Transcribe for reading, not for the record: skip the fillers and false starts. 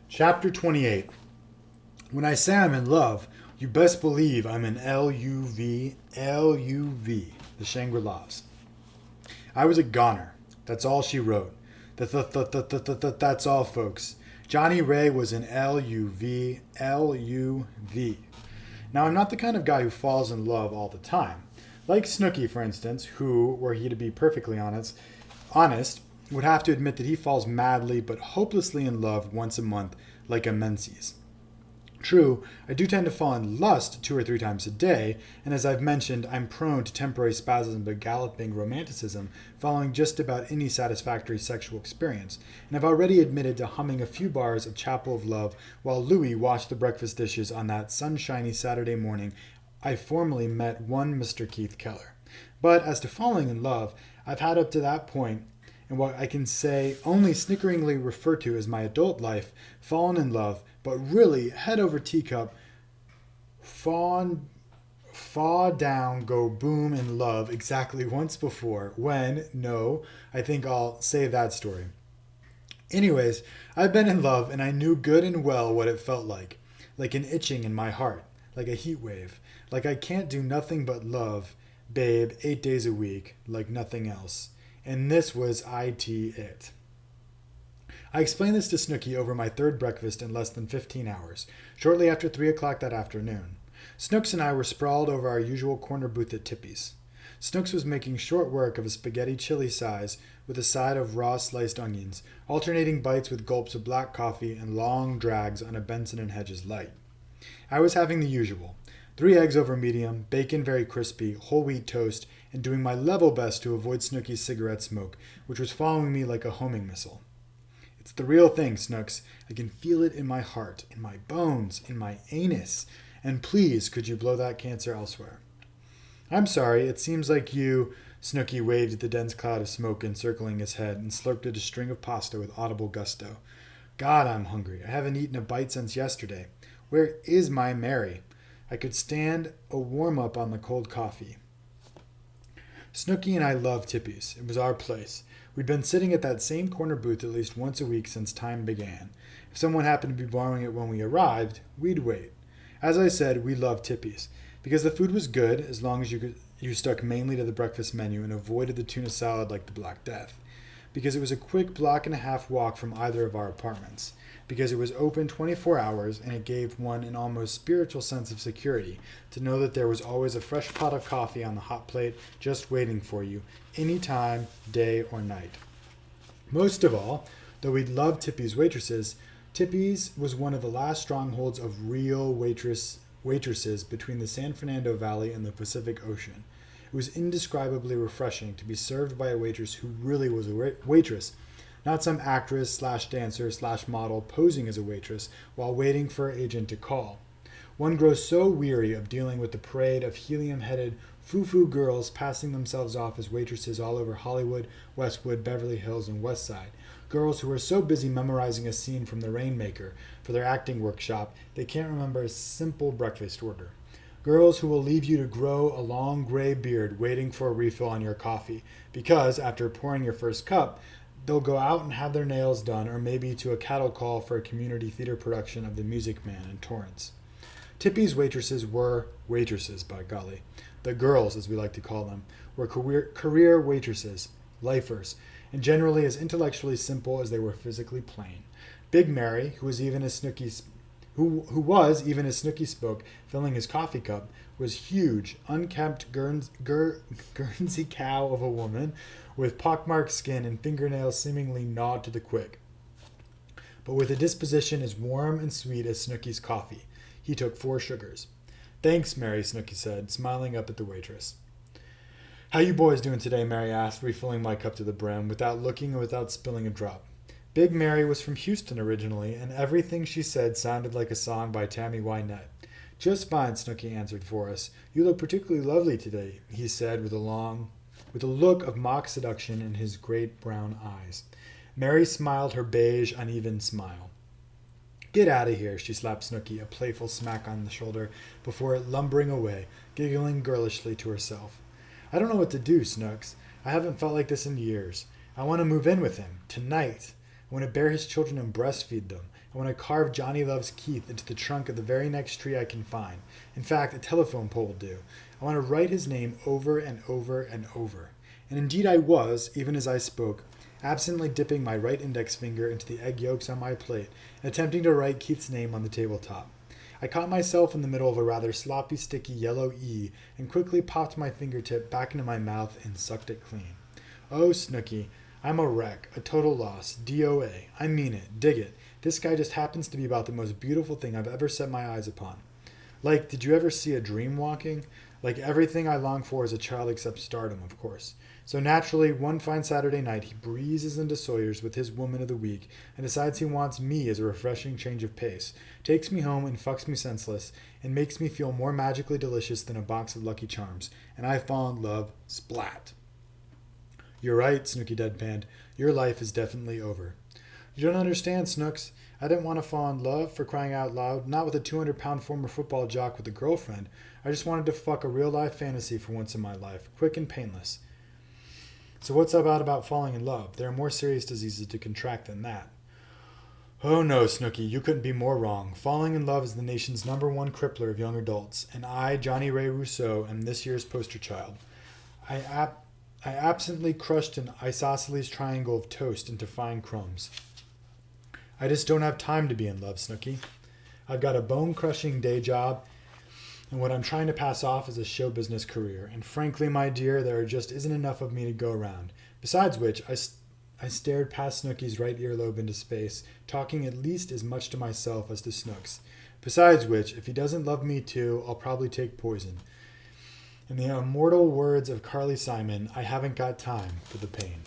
Chapter 28. When I say I'm in love, you best believe I'm in LUV, the Shangri-Las. I was a goner. That's all she wrote. That's all, folks. Johnny Ray was in LUV. Now, I'm not the kind of guy who falls in love all the time. Like Snooky, for instance, who, were he to be perfectly honest, would have to admit that he falls madly but hopelessly in love once a month, like a Menzies. True, I do tend to fall in lust 2 or 3 times a day, and as I've mentioned, I'm prone to temporary spasms of galloping romanticism following just about any satisfactory sexual experience, and I've already admitted to humming a few bars of Chapel of Love while Louis washed the breakfast dishes on that sunshiny Saturday morning I formally met one Mr. Keith Keller. But as to falling in love, I've had up to that point in what I can say only snickeringly refer to as my adult life, fallen in love, but really head over teacup, fall down, go boom in love exactly once before when, no, I think I'll save that story. Anyways, I've been in love and I knew good and well what it felt like an itching in my heart, like a heat wave, like I can't do nothing but love, babe, 8 days a week, like nothing else. And this was it. I explained this to Snooky over my third breakfast in less than 15 hours, shortly after 3 o'clock that afternoon. Snooks and I were sprawled over our usual corner booth at Tippy's. Snooks was making short work of a spaghetti chili size with a side of raw sliced onions, alternating bites with gulps of black coffee and long drags on a Benson and Hedges light. I was having the usual: 3 eggs over medium, bacon very crispy, whole wheat toast, and doing my level best to avoid Snooky's cigarette smoke, which was following me like a homing missile. It's the real thing, Snooks. I can feel it in my heart, in my bones, in my anus. And please, could you blow that cancer elsewhere? I'm sorry, it seems like you. Snooky waved at the dense cloud of smoke encircling his head and slurped at a string of pasta with audible gusto. God, I'm hungry. I haven't eaten a bite since yesterday. Where is my Mary? I could stand a warm-up on the cold coffee. Snooky and I loved Tippy's. It was our place. We'd been sitting at that same corner booth at least once a week since time began. If someone happened to be borrowing it when we arrived, we'd wait. As I said, we loved Tippy's, because the food was good as long as you stuck mainly to the breakfast menu and avoided the tuna salad like the Black Death, because it was a quick block-and-a-half walk from either of our apartments, because it was open 24 hours and it gave one an almost spiritual sense of security to know that there was always a fresh pot of coffee on the hot plate just waiting for you, any time, day or night. Most of all, though we loved Tippy's waitresses, Tippy's was one of the last strongholds of real waitresses between the San Fernando Valley and the Pacific Ocean. It was indescribably refreshing to be served by a waitress who really was a waitress, not some actress slash dancer slash model posing as a waitress while waiting for her agent to call. One grows so weary of dealing with the parade of helium-headed foo-foo girls passing themselves off as waitresses all over Hollywood, Westwood, Beverly Hills, and West Side. Girls who are so busy memorizing a scene from The Rainmaker for their acting workshop they can't remember a simple breakfast order. Girls who will leave you to grow a long gray beard waiting for a refill on your coffee because, after pouring your first cup, they'll go out and have their nails done or maybe to a cattle call for a community theater production of The Music Man in Torrance. Tippy's waitresses were waitresses, by golly. The girls, as we like to call them, were career waitresses, lifers, and generally as intellectually simple as they were physically plain. Big Mary, who was even as Snooky spoke, filling his coffee cup, was huge, unkempt Guernsey cow of a woman with pockmarked skin and fingernails seemingly gnawed to the quick, but with a disposition as warm and sweet as Snooky's coffee. He took 4 sugars. Thanks, Mary, Snooky said, smiling up at the waitress. How you boys doing today, Mary asked, refilling my cup to the brim, without looking and without spilling a drop. Big Mary was from Houston originally, and everything she said sounded like a song by Tammy Wynette. Just fine, Snooky answered for us. You look particularly lovely today, he said with a look of mock seduction in his great brown eyes. Mary smiled her beige, uneven smile. Get out of here, she slapped Snooky a playful smack on the shoulder before lumbering away, giggling girlishly to herself. I don't know what to do, Snooks. I haven't felt like this in years. I want to move in with him, tonight. I want to bear his children and breastfeed them. I I want to carve Johnny Loves Keith into the trunk of the very next tree I can find. In fact, a telephone pole will do. I want to write his name over and over and over. And indeed I was, even as I spoke, absently dipping my right index finger into the egg yolks on my plate and attempting to write Keith's name on the tabletop. I caught myself in the middle of a rather sloppy, sticky yellow E and quickly popped my fingertip back into my mouth and sucked it clean. Oh, Snooky, I'm a wreck, a total loss, DOA. I mean it, dig it. This guy just happens to be about the most beautiful thing I've ever set my eyes upon. Like, did you ever see a dream walking? Like everything I long for as a child except stardom, of course. So naturally, one fine Saturday night, he breezes into Sawyer's with his woman of the week and decides he wants me as a refreshing change of pace, takes me home and fucks me senseless, and makes me feel more magically delicious than a box of Lucky Charms. And I fall in love, splat. You're right, Snooky deadpanned. Your life is definitely over. You don't understand, Snooks. I didn't want to fall in love, for crying out loud, not with a 200-pound former football jock with a girlfriend. I just wanted to fuck a real-life fantasy for once in my life, quick and painless. So what's about falling in love? There are more serious diseases to contract than that. Oh no, Snooky, you couldn't be more wrong. Falling in love is the nation's #1 crippler of young adults, and I, Johnny Ray Rousseau, am this year's poster child. I absently crushed an isosceles triangle of toast into fine crumbs. I just don't have time to be in love, Snooky. I've got a bone-crushing day job, and what I'm trying to pass off is a show business career. And frankly, my dear, there just isn't enough of me to go around. Besides which, I stared past Snooky's right earlobe into space, talking at least as much to myself as to Snooks. Besides which, if he doesn't love me too, I'll probably take poison. In the immortal words of Carly Simon, I haven't got time for the pain.